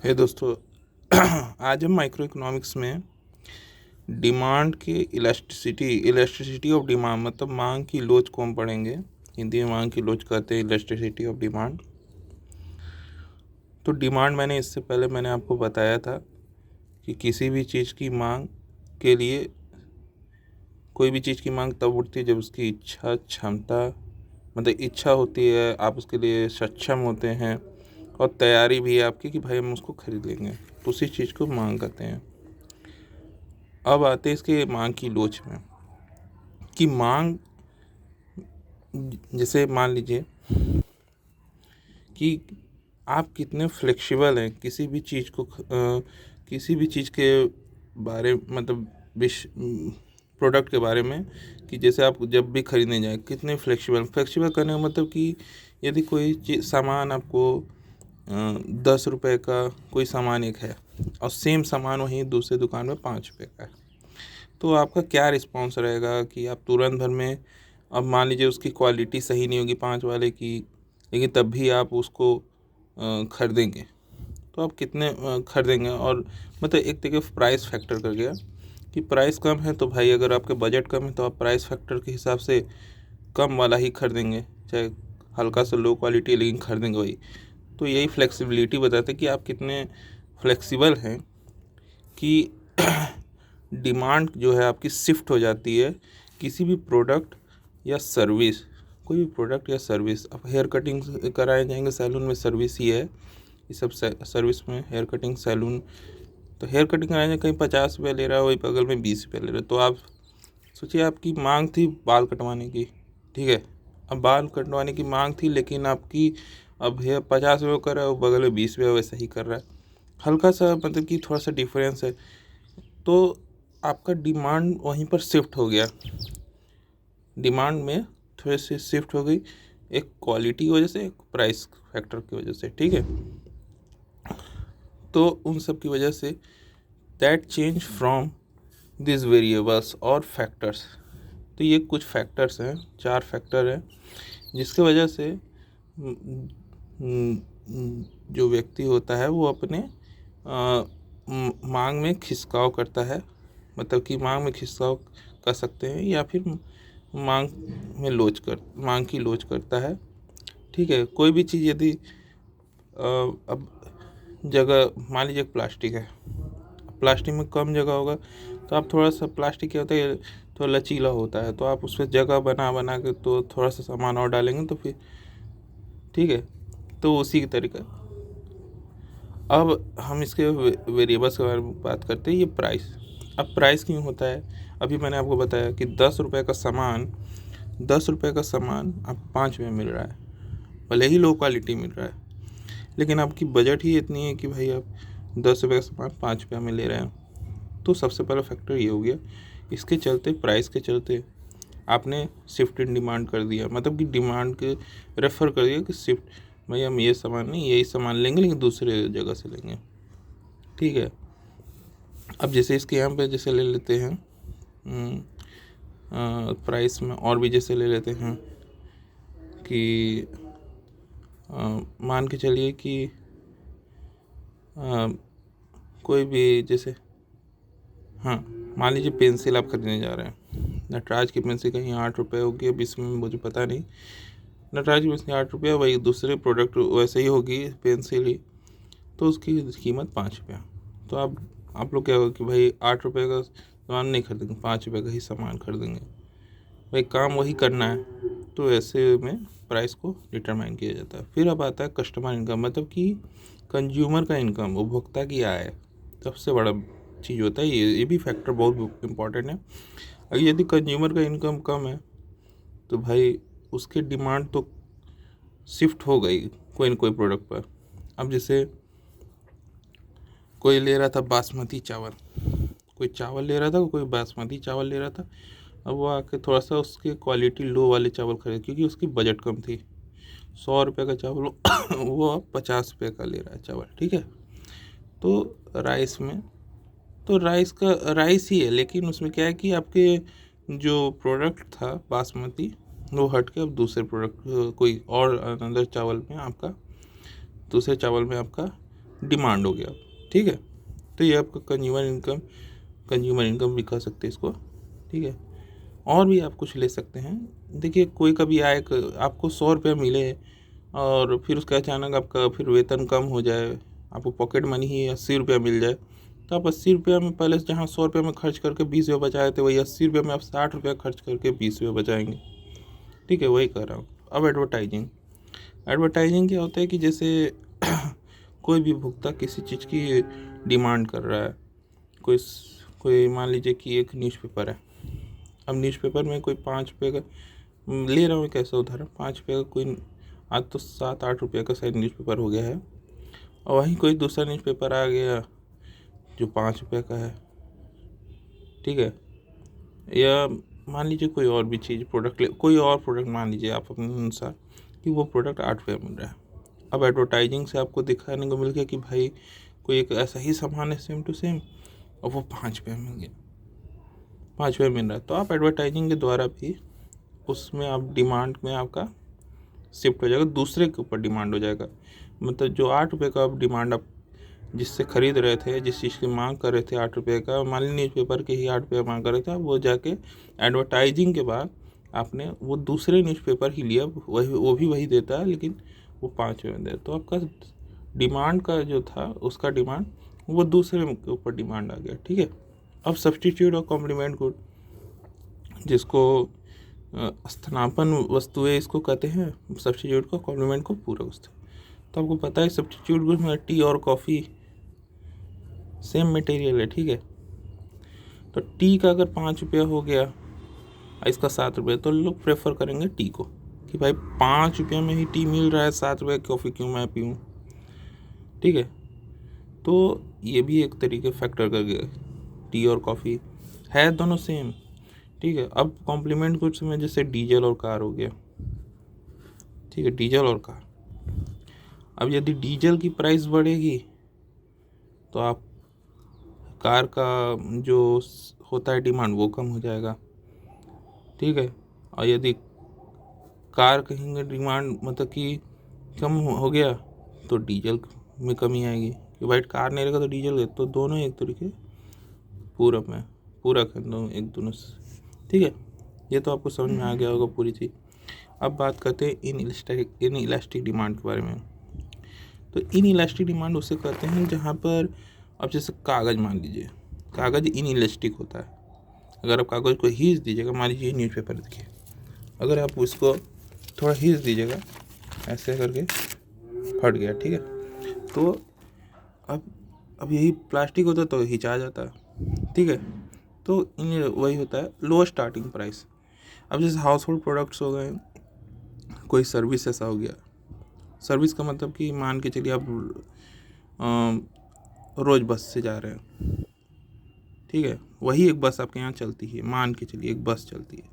हे दोस्तों, आज हम माइक्रो इकोनॉमिक्स में डिमांड के इलास्टिसिटी ऑफ डिमांड मतलब मांग की लोच को हम पढ़ेंगे। हिंदी में मांग की लोच कहते हैं इलास्टिसिटी ऑफ डिमांड। तो डिमांड इससे पहले मैंने आपको बताया था कि किसी भी चीज़ की मांग के लिए कोई भी चीज़ की मांग तब उठती है जब उसकी क्षमता मतलब इच्छा होती है, आप उसके लिए सक्षम होते हैं और तैयारी भी है आपकी कि भाई हम उसको खरीद लेंगे, तो उसी चीज़ को मांग कहते हैं। अब आते हैं इसके मांग की लोच में कि मांग, जैसे मान लीजिए कि आप कितने फ्लेक्सिबल हैं किसी भी चीज़ को किसी भी चीज़ के बारे मतलब प्रोडक्ट के बारे में, कि जैसे आप जब भी खरीदने जाए कितने फ्लेक्सिबल करने का मतलब कि यदि कोई चीज़ सामान आपको 10 रुपए का कोई सामान एक है और सेम सामान वहीं दूसरे दुकान में 5 रुपए का है, तो आपका क्या रिस्पॉन्स रहेगा कि आप तुरंत भर में, अब मान लीजिए उसकी क्वालिटी सही नहीं होगी 5 वाले की, लेकिन तब भी आप उसको खरीदेंगे, तो आप कितने खरीदेंगे। और मतलब एक तरीके प्राइस फैक्टर कर गया कि प्राइस कम है तो भाई अगर आपके बजट कम है तो आप प्राइस फैक्टर के हिसाब से कम वाला ही खरीदेंगे, चाहे हल्का सा लो क्वालिटी लेकिन खरीदेंगे वही। तो यही फ्लेक्सिबिलिटी बताते हैं कि आप कितने फ्लेक्सिबल हैं कि डिमांड जो है आपकी शिफ्ट हो जाती है किसी भी प्रोडक्ट या सर्विस, कोई भी प्रोडक्ट या सर्विस। अब हेयर कटिंग कराए जाएंगे सैलून में, सर्विस ही है ये सब। सर्विस में हेयर कटिंग सैलून, तो हेयर कटिंग कराए जाए कहीं 50 रुपये ले रहा है, वही बगल में 20 रुपये ले रहा है। तो आप सोचिए आपकी मांग थी बाल कटवाने की, ठीक है, अब बाल कटवाने की मांग थी लेकिन आपकी अब हेयर 50 रुपये कर रहा है, वो बगल में 20 रुपये वैसा ही कर रहा है, हल्का सा मतलब कि थोड़ा सा डिफरेंस है। तो आपका डिमांड वहीं पर शिफ्ट हो गया, डिमांड में थोड़ी सी शिफ्ट हो गई, एक क्वालिटी की वजह से, एक प्राइस फैक्टर की वजह से, ठीक है। तो उन सब की वजह say that change from this variables और फैक्टर्स, तो ये कुछ फैक्टर्स हैं, 4 फैक्टर हैं जिसके वजह से जो व्यक्ति होता है वो अपने मांग में खिसकाव करता है, मतलब कि मांग में खिसकाव कर सकते हैं या फिर मांग की लोच करता है, ठीक है। कोई भी चीज़ यदि अब जगह मान लीजिए प्लास्टिक है, प्लास्टिक में कम जगह होगा तो आप थोड़ा सा, प्लास्टिक क्या होता है थोड़ा लचीला होता है, तो आप उस पर जगह बना बना के तो थोड़ा सा सामान और डालेंगे तो फिर ठीक है। तो उसी की तरीका अब हम इसके वेरिएबल्स के बारे में बात करते हैं, ये प्राइस। अब प्राइस क्यों होता है, अभी मैंने आपको बताया कि 10 रुपये का सामान, 10 रुपये का सामान अब 5 रुपये मिल रहा है, भले ही लो क्वालिटी मिल रहा है, लेकिन आपकी बजट ही इतनी है कि भाई आप 10 रुपये का सामान 5 रुपये में ले रहे हैं। तो सबसे पहला फैक्टर ये हो गया, इसके चलते प्राइस के चलते आपने शिफ्ट इन डिमांड कर दिया, मतलब कि डिमांड के रेफ़र कर दिया कि शिफ्ट, भाई हम ये सामान नहीं यही सामान लेंगे लेकिन दूसरे जगह से लेंगे, ठीक है। अब जैसे इसके यहाँ पे जैसे ले लेते हैं प्राइस में, और भी जैसे ले लेते हैं कि मान के चलिए कि कोई भी जैसे, हाँ मान लीजिए पेंसिल आप खरीदने जा रहे हैं, नटराज की पेंसिल कहीं 8 रुपये होगी, अब इसमें मुझे पता नहीं, नटराज की पेंसिल 8 रुपये, वही दूसरे प्रोडक्ट वैसे ही होगी पेंसिल ही, तो उसकी कीमत 5 रुपया। तो आप लोग क्या होगा कि भाई 8 रुपये का सामान नहीं खरीदेंगे, 5 रुपये का ही सामान खरीदेंगे, भाई काम वही करना है। तो ऐसे में प्राइस को डिटरमाइन किया जाता है। फिर अब आता है कस्टमर इनकम, मतलब कि कंज्यूमर का इनकम, उपभोक्ता की आय, सबसे बड़ा चीज़ होता है ये भी फैक्टर बहुत इम्पोर्टेंट है। अगर यदि कंज्यूमर का इनकम कम है तो भाई उसकी डिमांड तो शिफ्ट हो गई कोई न कोई प्रोडक्ट पर। अब जैसे कोई ले रहा था बासमती चावल, कोई चावल ले रहा था, कोई बासमती चावल ले रहा था, अब वो आके थोड़ा सा उसके क्वालिटी लो वाले चावल खरीद, क्योंकि उसकी बजट कम थी, 100 रुपये का चावल वो अब 50 रुपये का ले रहा है चावल, ठीक है। तो राइस में, तो राइस ही है, लेकिन उसमें क्या है कि आपके जो प्रोडक्ट था बासमती वो हट के अब दूसरे प्रोडक्ट कोई और अनदर चावल में आपका, दूसरे चावल में आपका डिमांड हो गया, ठीक है। तो ये आपका कंज्यूमर इनकम भी कह सकते हैं इसको, ठीक है। और भी आप कुछ ले सकते हैं। देखिए कोई कभी आए आपको 100 रुपया मिले और फिर उसका अचानक आपका फिर वेतन कम हो जाए, आपको पॉकेट मनी ही 80 रुपया मिल जाए, तो आप 80 रुपया में पहले जहाँ 100 रुपया में खर्च करके 20 रुपया बचाए थे, वही 80 रुपया में आप 60 रुपया खर्च करके 20 रुपया बचाएंगे, ठीक है। वही कर रहा हूँ। अब एडवर्टाइजिंग क्या होता है कि जैसे कोई भी भुगता किसी चीज़ की डिमांड कर रहा है, कोई कोई मान लीजिए कि एक न्यूज़पेपर है। अब न्यूज़पेपर में कोई 5 रुपये का, ले रहा हूँ एक ऐसा उदाहरण, 5 रुपये का कोई, आज तो 7-8 रुपये का शायद न्यूज़पेपर हो गया है, और वहीं कोई दूसरा न्यूज़पेपर आ गया जो 5 रुपये का है, ठीक है। या मान लीजिए कोई और भी चीज़ कोई और प्रोडक्ट मान लीजिए आप अपने अनुसार कि वो प्रोडक्ट 8 रुपये मिल रहा है। अब एडवर्टाइजिंग से आपको दिखाने को मिल गया कि भाई कोई एक ऐसा ही सामान है सेम टू सेम और वो 5 रुपये मिल गया, 5 रुपये मिल रहा है। तो आप एडवर्टाइजिंग के द्वारा भी उसमें आप डिमांड में आपका शिफ्ट हो जाएगा, दूसरे के ऊपर डिमांड हो जाएगा। मतलब जो 8 रुपये का आप डिमांड आप जिससे ख़रीद रहे थे, जिस चीज़ की मांग कर रहे थे 8 रुपये का, मान लीजिए न्यूज़पेपर के ही 8 रुपये मांग कर रहे थे, वो जाके एडवर्टाइजिंग के बाद आपने वो दूसरे न्यूज़पेपर ही लिया, वो भी वही देता है लेकिन वो 5 रुपये में दे, तो आपका डिमांड का जो था उसका डिमांड वो दूसरे के ऊपर डिमांड आ गया, ठीक है। अब सब्सटीट्यूट और कॉम्प्लीमेंट गुड, जिसको स्थानापन्न वस्तुएं इसको कहते हैं, सब्सटीट्यूट को, कॉम्प्लीमेंट को पूरक वस्तु। तो आपको पता है सब्सटीट्यूट गुड में टी और कॉफ़ी सेम मटेरियल है, ठीक है। तो टी का अगर 5 रुपया हो गया और इसका 7 रुपये, तो लोग प्रेफर करेंगे टी को कि भाई 5 रुपये में ही टी मिल रहा है, 7 रुपये कॉफ़ी क्यों मैं पीऊँ, ठीक है। तो ये भी एक तरीके फैक्टर कर गया, टी और कॉफ़ी है दोनों सेम, ठीक है। अब कॉम्प्लीमेंट गुड्स में जैसे डीजल और कार हो गया, ठीक है, डीजल और कार। अब यदि डीजल की प्राइस बढ़ेगी तो आप कार का जो होता है डिमांड वो कम हो जाएगा, ठीक है। और यदि कार कहीं डिमांड मतलब कि कम हो गया तो डीजल में कमी आएगी कि भाई कार नहीं रहेगा तो डीजल है, तो दोनों एक तरीके पूरक है दोनों एक दोनों से, ठीक है। ये तो आपको समझ में आ गया होगा पूरी चीज़। अब बात करते हैं इन इलास्टिक डिमांड के बारे में। तो इन इलास्टिक डिमांड उसे कहते हैं जहाँ पर अब जैसे कागज़ मान लीजिए, कागज़ इन इलास्टिक होता है। अगर आप कागज़ को खींच दीजिएगा, मान लीजिए न्यूज़पेपर देखिए, अगर आप उसको थोड़ा खींच दीजिएगा ऐसे करके फट गया, ठीक है। तो अब यही प्लास्टिक होता तो खिंचा जाता है, ठीक है। तो इन वही होता है लो स्टार्टिंग प्राइस। अब जैसे हाउस होल्ड प्रोडक्ट्स हो गए, कोई सर्विस ऐसा हो गया, सर्विस का मतलब कि मान के चलिए आप रोज़ बस से जा रहे हैं, ठीक है, वही एक बस आपके यहाँ चलती है, मान के चलिए एक बस चलती है,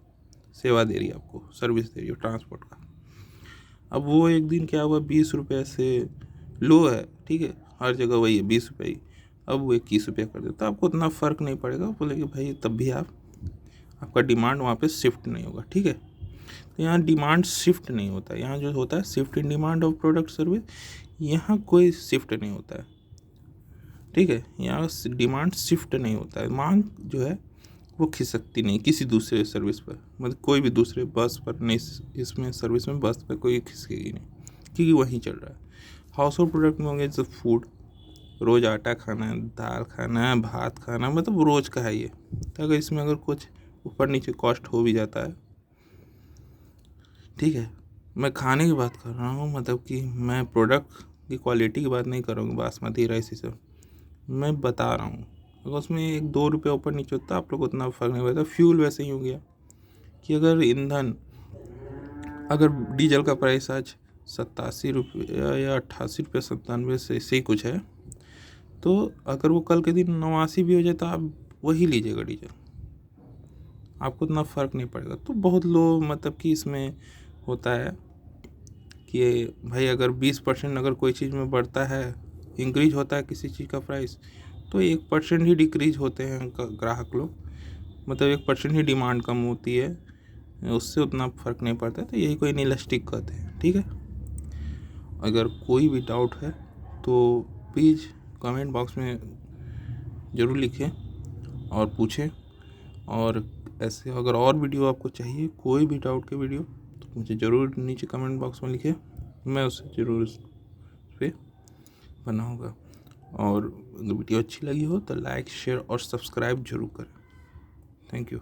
सेवा दे रही है आपको, सर्विस दे रही है ट्रांसपोर्ट का। अब वो एक दिन क्या हुआ, 20 रुपये से लो है, ठीक है, हर जगह वही है 20 रुपये ही, अब वो 21 रुपये कर देता, आपको उतना फ़र्क नहीं पड़ेगा, बोले कि भाई तब भी आपका डिमांड वहाँ पे शिफ्ट नहीं होगा, ठीक है। तो यहाँ डिमांड शिफ्ट नहीं होता है, यहाँ जो होता है shift in demand of product service, यहाँ कोई शिफ्ट नहीं होता है, ठीक है। यहाँ डिमांड शिफ्ट नहीं होता है, मांग जो है वो खिसकती नहीं किसी दूसरे सर्विस पर, मतलब कोई भी दूसरे बस पर नहीं, इसमें सर्विस में बस पर कोई खिसकेगी नहीं क्योंकि वहीं चल रहा है। हाउस होल्ड प्रोडक्ट में होंगे जैसे फूड, रोज़ आटा खाना है, दाल खाना है, भात खाना है, मतलब रोज़ का है ये। तो अगर इसमें अगर कुछ ऊपर नीचे कॉस्ट हो भी जाता है, ठीक है, मैं खाने की बात कर रहा हूँ, मतलब कि मैं प्रोडक्ट की क्वालिटी की बात नहीं कर रहा हूँ, बासमती राइस ये सब मैं बता रहा हूँ। अगर उसमें 1-2 रुपये ऊपर नीचे होता आप लोग उतना फ़र्क नहीं पड़ता। फ्यूल वैसे ही हो गया कि अगर डीजल का प्राइस आज 87 रुपये या 88 रुपये 97 से ऐसे ही कुछ है, तो अगर वो कल के दिन 89 भी हो जाए तो आप वही लीजिएगा डीजल, आपको उतना फ़र्क नहीं पड़ेगा। तो बहुत लो मतलब कि इसमें होता है कि भाई अगर 20% अगर कोई चीज़ में बढ़ता है, इंक्रीज होता है किसी चीज़ का प्राइस, तो 1% ही डिक्रीज होते हैं ग्राहक लोग, मतलब 1% ही डिमांड कम होती है, उससे उतना फ़र्क नहीं पड़ता है। तो यही कोई इनइलास्टिक कहते हैं, ठीक है। अगर कोई भी डाउट है तो प्लीज़ कमेंट बॉक्स में ज़रूर लिखें और पूछें। और ऐसे अगर और वीडियो आपको चाहिए, कोई भी डाउट के वीडियो, तो मुझे ज़रूर नीचे कमेंट बॉक्स में लिखें, मैं उसे ज़रूर उस पे बनाऊँगा। और अगर वीडियो अच्छी लगी हो तो लाइक, शेयर और सब्सक्राइब जरूर करें। Thank you.